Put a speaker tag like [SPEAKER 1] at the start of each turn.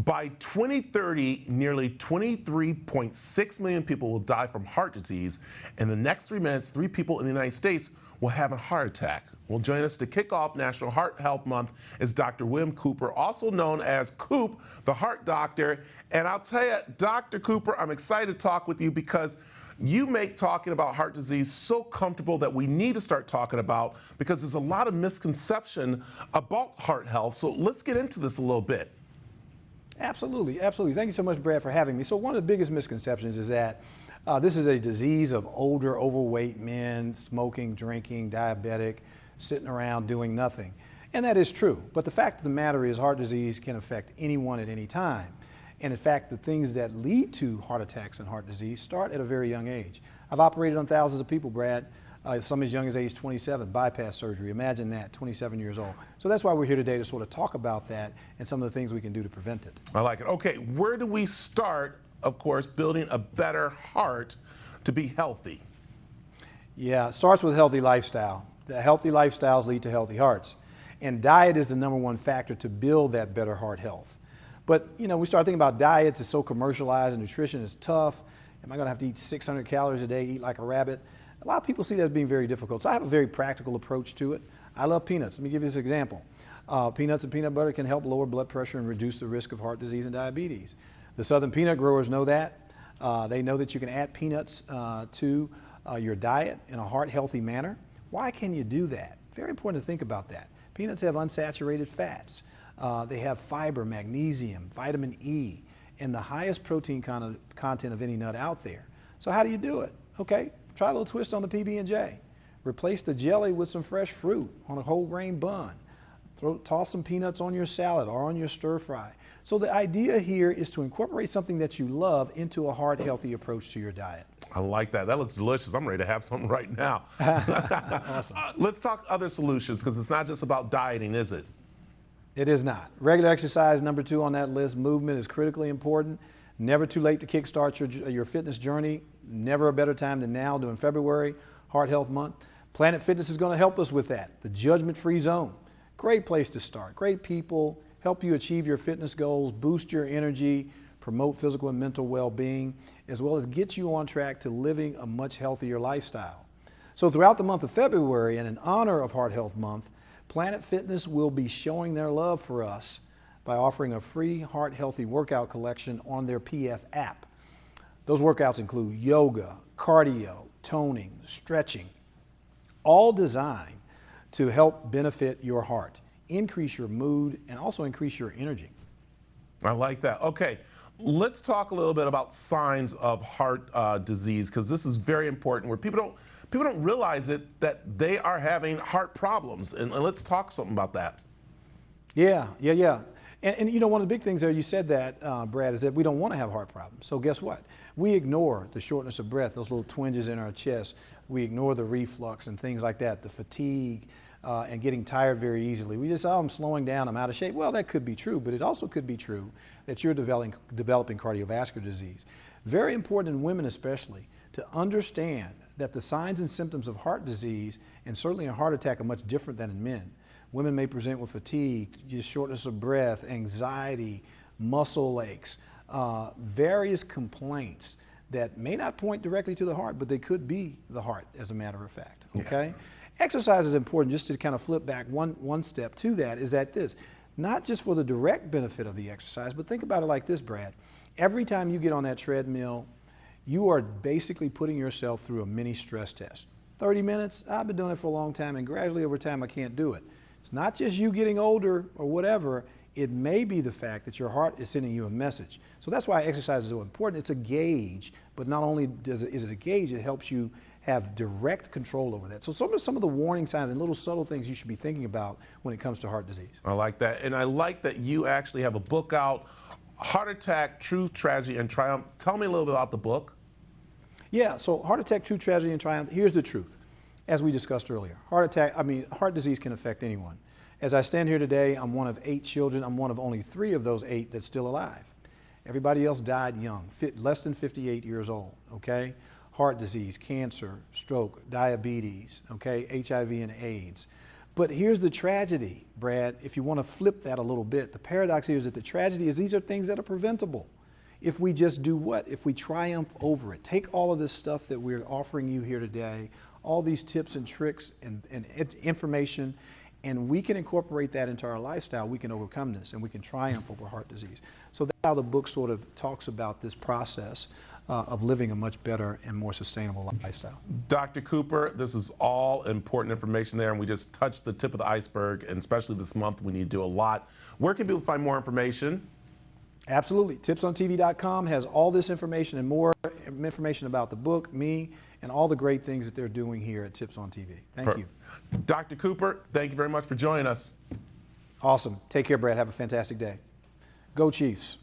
[SPEAKER 1] By 2030, nearly 23.6 million people will die from heart disease. In the next 3 minutes, 3 people in the United States will have a heart attack. Well, join us to kick off National Heart Health Month is Dr. William Cooper, also known as Coop, the heart doctor. And I'll tell you, Dr. Cooper, I'm excited to talk with you because you make talking about heart disease so comfortable that we need to start talking about, because there's a lot of misconception about heart health. So let's get into this a little bit.
[SPEAKER 2] Absolutely, absolutely. Thank you so much, Brad, for having me. So one of the biggest misconceptions is that this is a disease of older, overweight men, smoking, drinking, diabetic, sitting around doing nothing. And that is true. But the fact of the matter is heart disease can affect anyone at any time. And in fact, the things that lead to heart attacks and heart disease start at a very young age. I've operated on thousands of people, Brad. Some as young as age 27, bypass surgery. Imagine that, 27 years old. So that's why we're here today, to sort of talk about that and some of the things we can do to prevent it.
[SPEAKER 1] I like it. Okay, where do we start, of course, building a better heart to be healthy?
[SPEAKER 2] Yeah, it starts with a healthy lifestyle. The healthy lifestyles lead to healthy hearts. And diet is the #1 factor to build that better heart health. But, you know, we start thinking about diets, it's so commercialized, and nutrition is tough. Am I going to have to eat 600 calories a day, eat like a rabbit? A lot of people see that as being very difficult. So I have a very practical approach to it. I love peanuts. Let me give you this example. Peanuts and peanut butter can help lower blood pressure and reduce the risk of heart disease and diabetes. The southern peanut growers know that. They know that you can add peanuts to your diet in a heart healthy manner. Why can you do that? Very important to think about that. Peanuts have unsaturated fats. They have fiber, magnesium, vitamin E, and the highest protein content of any nut out there. So how do you do it? Okay. Try a little twist on the PB&J. Replace the jelly with some fresh fruit on a whole grain bun. Toss some peanuts on your salad or on your stir fry. So the idea here is to incorporate something that you love into a heart healthy approach to your diet.
[SPEAKER 1] I like that. That looks delicious. I'm ready to have something right now.
[SPEAKER 2] Awesome.
[SPEAKER 1] Let's talk other solutions, because it's not just about dieting, is it?
[SPEAKER 2] It is not. Regular exercise, #2 on that list. Movement is critically important. Never too late to kickstart your fitness journey. Never a better time than now during February, Heart Health Month. Planet Fitness is going to help us with that. The judgment-free zone. Great place to start. Great people, help you achieve your fitness goals, boost your energy, promote physical and mental well-being, as well as get you on track to living a much healthier lifestyle. So throughout the month of February, and in honor of Heart Health Month, Planet Fitness will be showing their love for us by offering a free heart healthy workout collection on their PF app. Those workouts include yoga, cardio, toning, stretching, all designed to help benefit your heart, increase your mood, and also increase your energy.
[SPEAKER 1] I like that. Okay, let's talk a little bit about signs of heart disease, because this is very important, where people don't realize it, that they are having heart problems. And let's talk something about that.
[SPEAKER 2] Yeah. And you know, one of the big things there, you said that, Brad, is that we don't want to have heart problems. So guess what? We ignore the shortness of breath, those little twinges in our chest. We ignore the reflux and things like that, the fatigue, and getting tired very easily. We just, I'm slowing down, I'm out of shape. Well, that could be true, but it also could be true that you're developing cardiovascular disease. Very important in women especially to understand that the signs and symptoms of heart disease, and certainly a heart attack, are much different than in men. Women may present with fatigue, just shortness of breath, anxiety, muscle aches, various complaints that may not point directly to the heart, but they could be the heart, as a matter of fact, okay? Yeah. Exercise is important. Just to kind of flip back one step to that, is that this, not just for the direct benefit of the exercise, but think about it like this, Brad. Every time you get on that treadmill, you are basically putting yourself through a mini stress test. 30 minutes, I've been doing it for a long time, and gradually over time I can't do it. It's not just you getting older or whatever, it may be the fact that your heart is sending you a message. So that's why exercise is so important. It's a gauge, but not only is it a gauge, it helps you have direct control over that. So some of the warning signs and little subtle things you should be thinking about when it comes to heart disease.
[SPEAKER 1] I like that. And I like that you actually have a book out, Heart Attack, Truth, Tragedy, and Triumph. Tell me a little bit about the book.
[SPEAKER 2] Yeah, so Heart Attack, Truth, Tragedy, and Triumph. Here's the truth. As we discussed earlier, heart disease can affect anyone. As I stand here today, I'm one of 8 children. I'm one of only 3 of those 8 that's still alive. Everybody else died young, less than 58 years old, okay? Heart disease, cancer, stroke, diabetes, okay, HIV and AIDS. But here's the tragedy, Brad, if you want to flip that a little bit. The paradox here is that the tragedy is these are things that are preventable. If we just do what? If we triumph over it. Take all of this stuff that we're offering you here today, all these tips and tricks and information, and we can incorporate that into our lifestyle. We can overcome this and we can triumph over heart disease. So that's how the book sort of talks about this process of living a much better and more sustainable lifestyle.
[SPEAKER 1] Dr. Cooper, this is all important information there, and we just touched the tip of the iceberg, and especially this month we need to do a lot. Where can people find more information?
[SPEAKER 2] Absolutely. TipsOnTV.com has all this information and more information about the book, me, and all the great things that they're doing here at Tips on TV. Thank you.
[SPEAKER 1] Dr. Cooper, thank you very much for joining us.
[SPEAKER 2] Awesome. Take care, Brad. Have a fantastic day. Go Chiefs.